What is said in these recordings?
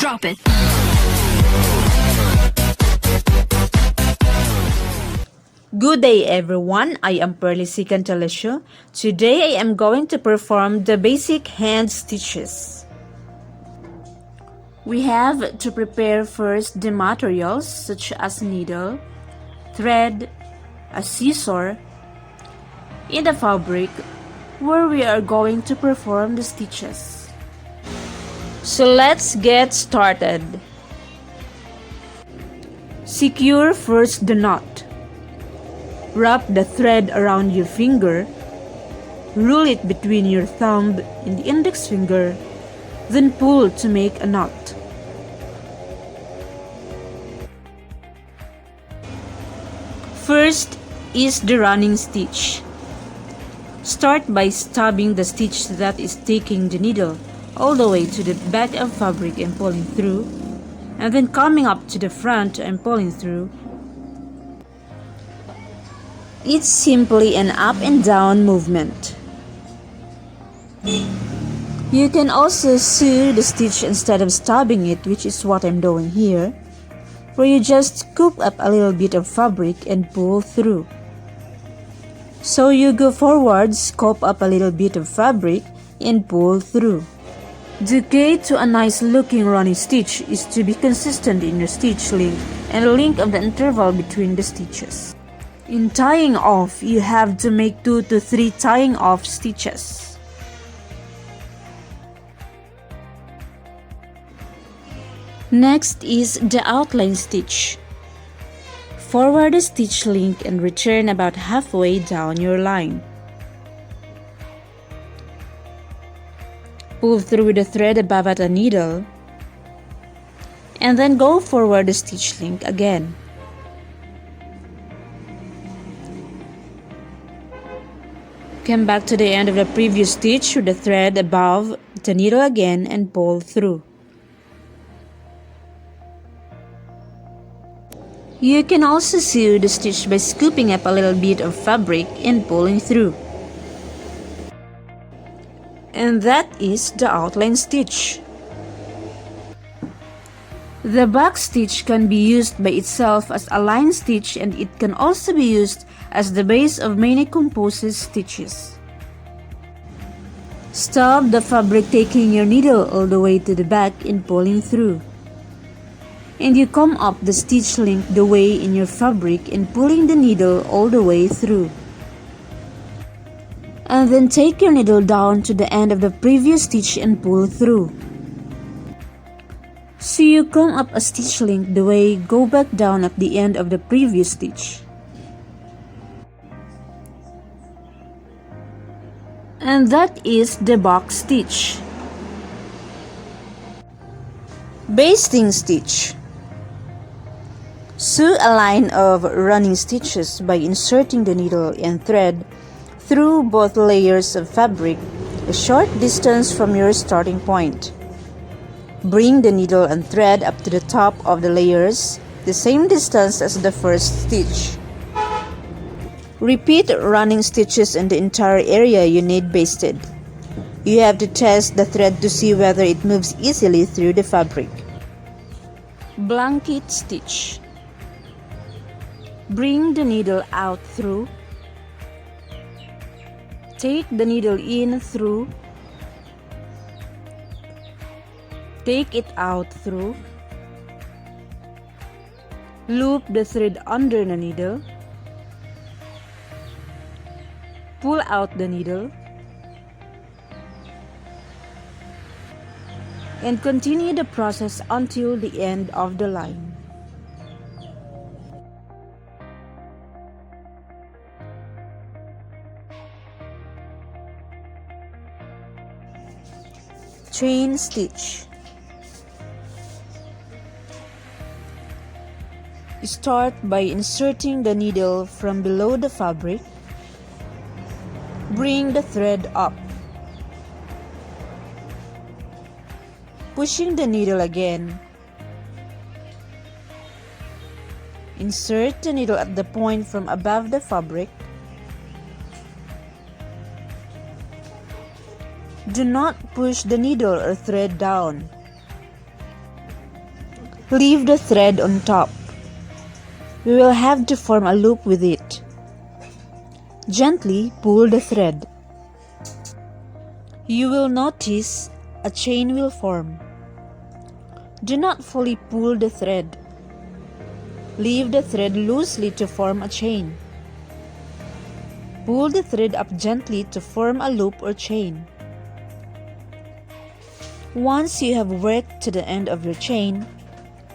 Drop it. Good day everyone, I am Perlicy Cantalesio. Today I am going to perform the basic hand stitches. We have to prepare first the materials such as needle, thread, a scissor, and the fabric where we are going to perform the stitches. So let's get started. Secure first the knot. Wrap the thread around your finger, roll it between your thumb and the index finger, then pull to make a knot. First is the running stitch. Start by stabbing the stitch that is taking the needle all the way to the back of fabric and pulling through, and then coming up to the front and pulling through. It's simply an up and down movement. You can also sew the stitch instead of stabbing it, which is what I'm doing here, where you just scoop up a little bit of fabric and pull through. So you go forward, scoop up a little bit of fabric and pull through. The key to a nice looking running stitch is to be consistent in your stitch length and length of the interval between the stitches. In tying off, you have to make 2 to 3 tying off stitches. Next is the outline stitch. Forward the stitch length and return about halfway down your line. Pull through the thread above at a needle, and then go forward the stitch length again. Come back to the end of the previous stitch with the thread above the needle again and pull through. You can also sew the stitch by scooping up a little bit of fabric and pulling through. And that is the outline stitch. The back stitch can be used by itself as a line stitch, and it can also be used as the base of many composite stitches. Stop the fabric taking your needle all the way to the back and pulling through. And you come up the stitch length the way in your fabric and pulling the needle all the way through. And then take your needle down to the end of the previous stitch and pull through. So you come up a stitch length the way, go back down at the end of the previous stitch. And that is the back stitch. Basting stitch. Sew a line of running stitches by inserting the needle and thread through both layers of fabric a short distance from your starting point. Bring the needle and thread up to the top of the layers, the same distance as the first stitch. Repeat running stitches in the entire area you need basted. You have to test the thread to see whether it moves easily through the fabric. Blanket stitch. Bring the needle out through. Take the needle in through. Take it out through. Loop the thread under the needle. Pull out the needle. And continue the process until the end of the line. Chain stitch. Start by inserting the needle from below the fabric. Bring the thread up. Pushing the needle again. Insert the needle at the point from above the fabric. Do not push the needle or thread down. Leave the thread on top. We will have to form a loop with it. Gently pull the thread. You will notice a chain will form. Do not fully pull the thread. Leave the thread loosely to form a chain. Pull the thread up gently to form a loop or chain. Once you have worked to the end of your chain,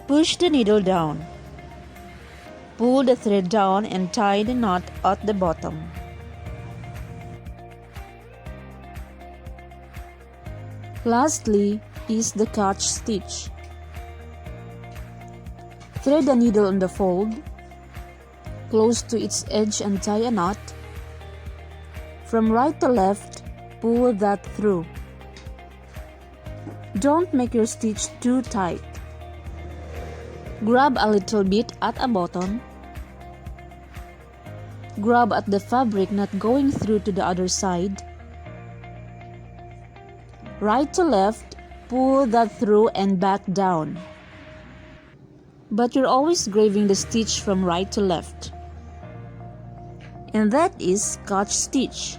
push the needle down. Pull the thread down and tie the knot at the bottom. Lastly is the catch stitch. Thread the needle on the fold, close to its edge and tie a knot. From right to left, pull that through. Don't make your stitch too tight. Grab a little bit at a bottom. Grab at the fabric not going through to the other side. Right to left, pull that through and back down. But you're always graving the stitch from right to left. And that is catch stitch.